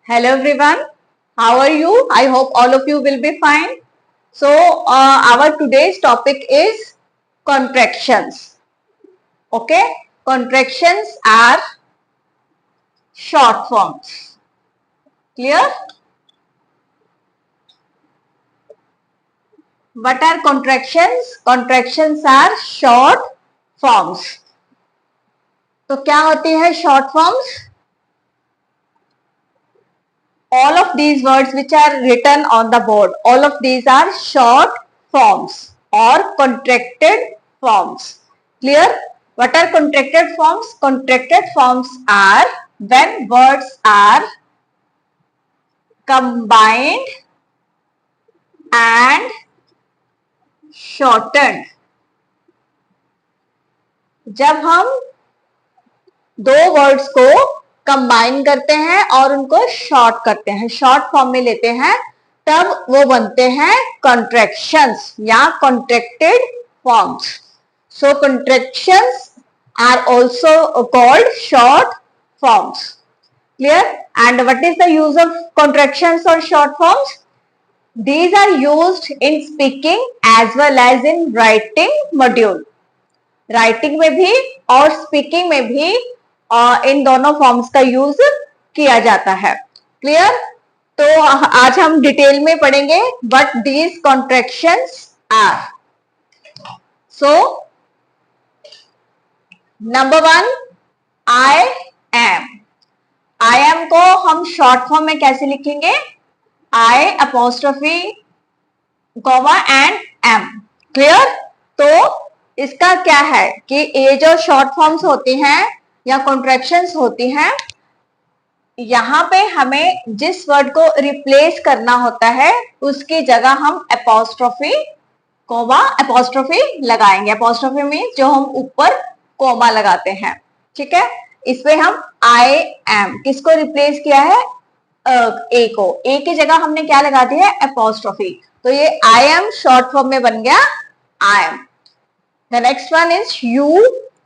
Hello everyone, how are you? I hope all of you will be fine. So, our today's topic is contractions. Okay, contractions are short forms. Clear? What are contractions? Contractions are short forms. तो क्या होती है short forms? All of these words which are written on the board, all of these are short forms or contracted forms. Clear? What are contracted forms? Contracted forms are when words are combined and shortened. जब हम दो words को combine करते हैं और उनको short करते हैं, शॉर्ट फॉर्म में लेते हैं, तब वो बनते हैं कॉन्ट्रैक्शंस या contracted forms. So contractions are also called short forms. Clear? And what is the use of contractions और short forms? These are used in speaking as well as in writing module. Writing में भी और speaking में भी इन दोनों forms का use किया जाता है. क्लियर? तो आज हम डिटेल में पढ़ेंगे but these contractions are. So number 1, I am. I am को हम शॉर्ट फॉर्म में कैसे लिखेंगे? I apostrophe comma and M. Clear? तो इसका क्या है कि ये जो शॉर्ट फॉर्म्स होती हैं या कॉन्ट्रैक्शंस होती हैं, यहाँ पे हमें जिस वर्ड को रिप्लेस करना होता है उसकी जगह हम अपोस्ट्रोफी कोमा अपोस्ट्रोफी लगाएंगे. अपोस्ट्रोफी मीन्स जो हम ऊपर कोमा लगाते हैं. ठीक है? इसमें हम आई एम किसको रिप्लेस किया है? ए को. ए की जगह हमने क्या लगा दी है? अपोस्ट्रोफी. तो ये आई एम शॉर्ट फॉर्म में बन गया I am. The next one is you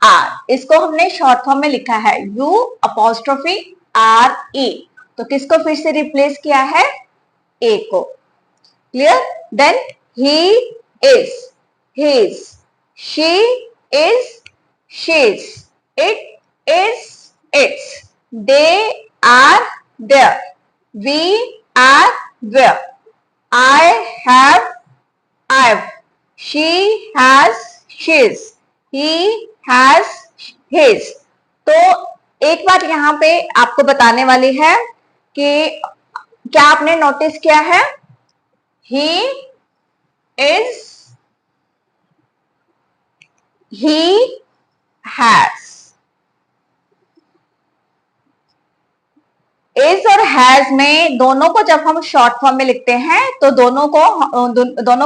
are. इसको हमने शॉर्ट फॉर्म में लिखा है you apostrophe r e. तो किसको फिर से रिप्लेस किया है? a को. Clear? Then he is, his, she is, she's, it is, its, they are there, we are there, I have, I've, she has, his, he has his. तो एक बात यहाँ पे आपको बताने वाली है कि क्या आपने नोटिस किया है? he is, he has. is और has में दोनों को जब हम शॉर्ट फॉर्म में लिखते हैं तो दोनों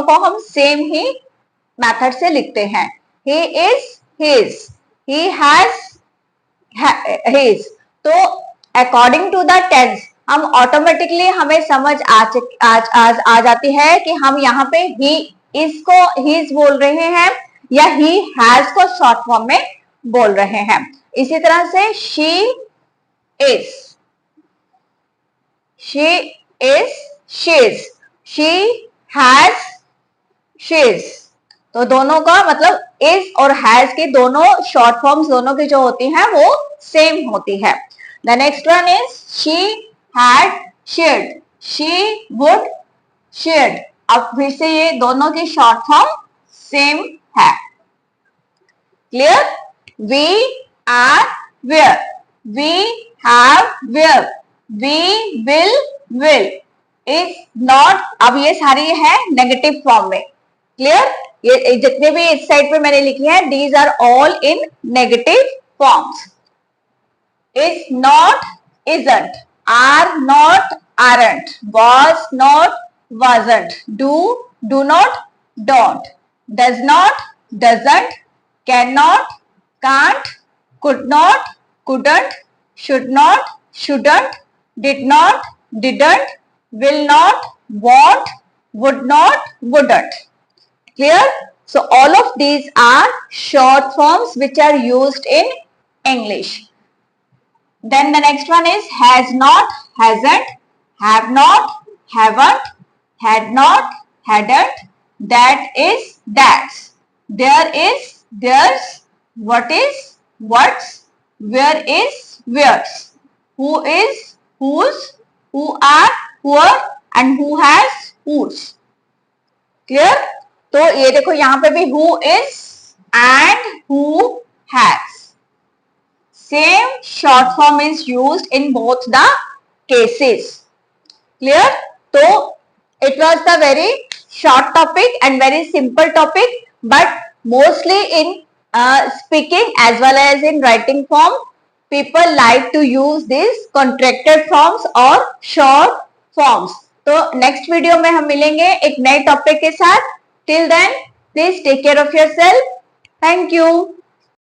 को हम सेम ही मेथड से लिखते हैं. he is his, he has his. तो अकॉर्डिंग टू द टेंस हम ऑटोमेटिकली हमें समझ आ जाती है कि हम यहाँ पे he is को his बोल रहे हैं या he has को शॉर्ट फॉर्म में बोल रहे हैं. इसी तरह से she is, she is, she's, she has, she's. तो दोनों का मतलब इज और हैज की दोनों शॉर्ट फॉर्म्स दोनों की जो होती हैं वो सेम होती है. The next one is she had shared, she would shared. अब फिर से ये दोनों की शॉर्ट फॉर्म सेम है. Clear? We are we're, we have we're, we will, is not. अब ये सारी है नेगेटिव फॉर्म में. क्लियर? ये जितने भी इस साइड पे मैंने लिखी है these are all in negative forms. Is not, isn't, are not, aren't, was not, wasn't, do not, don't, does not, doesn't, cannot, can't, could not, couldn't, should not, shouldn't, did not, didn't, will not, won't, would not, wouldn't. Clear? So all of these are short forms which are used in English. Then the next one is has not, hasn't, have not, haven't, had not, hadn't, that is, that's, there is, there's, what is, what's, where is, where's, who is, whose, who are, who're, and who has, whose. Clear? तो ये देखो यहां पे भी who is and who has. Same short form is used in both the cases. Clear? So it was the very short topic and very simple topic, but mostly in speaking as well as in writing form, people like to use these contracted forms or short forms. तो next video में हम मिलेंगे एक नए topic के साथ. Till then please take care of yourself. Thank you.